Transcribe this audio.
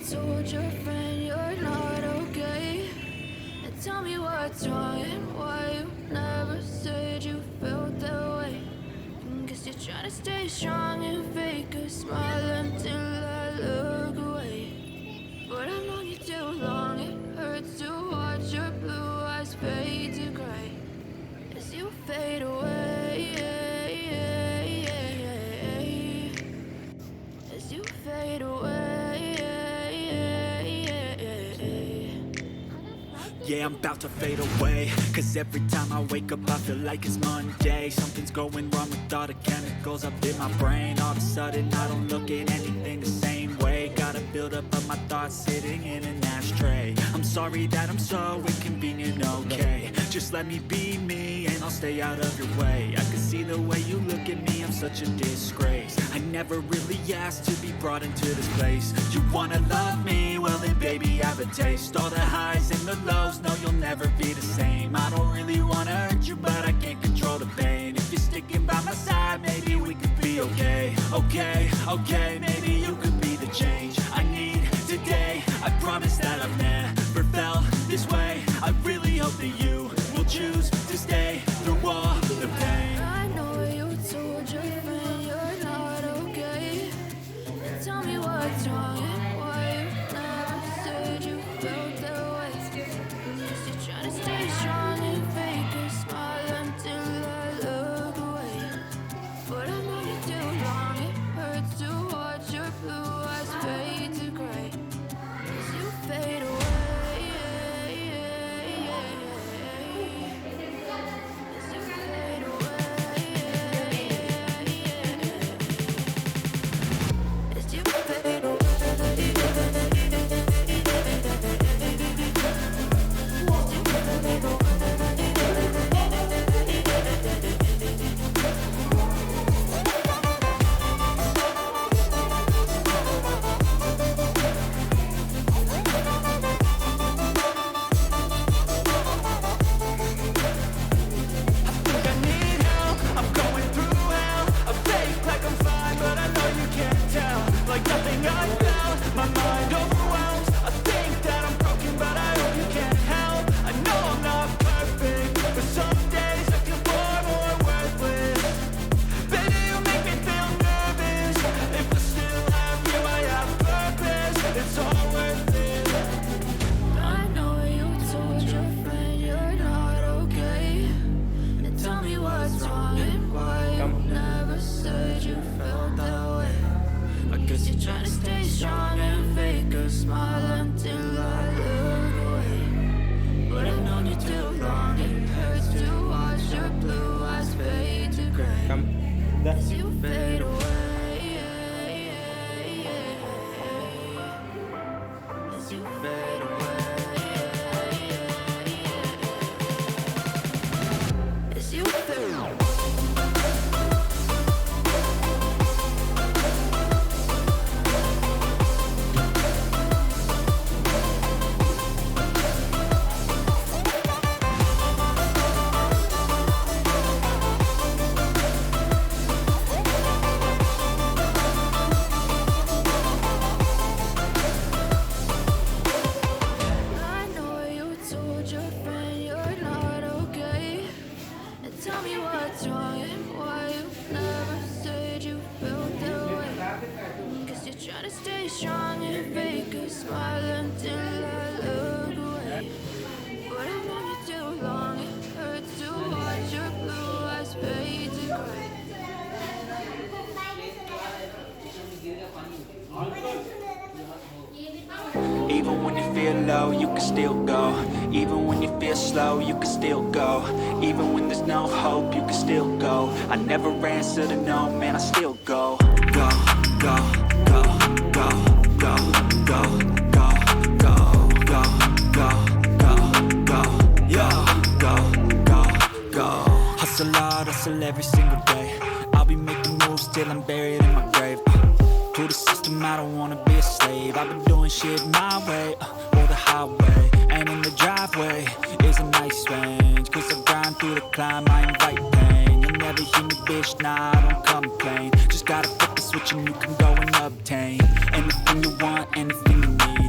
told your friend you're not okay? And tell me what's wrong and why you never said you felt that way. Guess you're trying to stay strong and fake a smile until I look away. But I've known you too long, it hurts to watch your blue eyes fade to gray as you fade away, as you fade away. Yeah, I'm about to fade away, cause every time I wake up I feel like it's Monday. Something's going wrong with all the chemicals up in my brain. All of a sudden I don't look at anything the same way. Gotta build up of my thoughts sitting in an ashtray. I'm sorry that I'm so inconvenient, okay? Just let me be me and I'll stay out of your way. I can see the way you look at me, I'm such a disgrace. I never really asked to be brought into this place. You wanna love me? Well then baby, have a taste. All the highs and the lows, no, you'll never be the same. I don't really wanna hurt you, but I can't control the pain. If you're sticking by my side, maybe we could be okay. Okay, maybe you could be the change I need today. I promise that I've never felt this way. I really hope that you will choose to stay through all the pain. I know you told your friend you're not okay. And tell me what's wrong and why you never said you felt that way. Guess you're trying to stay strong and fake a smile until I look away. But I've known you too long, it hurts to watch your blue eyes fade to gray as you fade away. As you fade away. As you fade away. I know you told your friend you're not okay. And tell me what's wrong and why you never said you felt that way. I guess you're trying to stay strong and fake a smile until I look away. But I've known you too long, it hurts to watch your blue eyes fade to gray as you fade away. As you fade away. As you fade away. I know you told your friend you're not okay. And tell me what's wrong and why you never said you felt that way. Guess you're trying to stay strong and fake a smile until I look away. But I've known you too long, it hurts to watch your blue eyes fade to gray. Even when you feel low, you can still go. Even when you feel slow, you can still go. Even when there's no hope, you can still go. I never answer to no, man, I still go. Go, go, go, go, go, go, go, go, go, go, go, go, yo, go, go, go. Hustle hard, hustle every single day. I'll be making moves till I'm buried in my grave. To the system, I don't wanna be a slave. I've been doing shit my way, or the highway. And in the driveway is a nice range. Cause I grind through the climb, I invite pain. You'll never hear me, bitch, nah, I don't complain. Just gotta flip the switch and you can go and obtain anything you want, anything you need.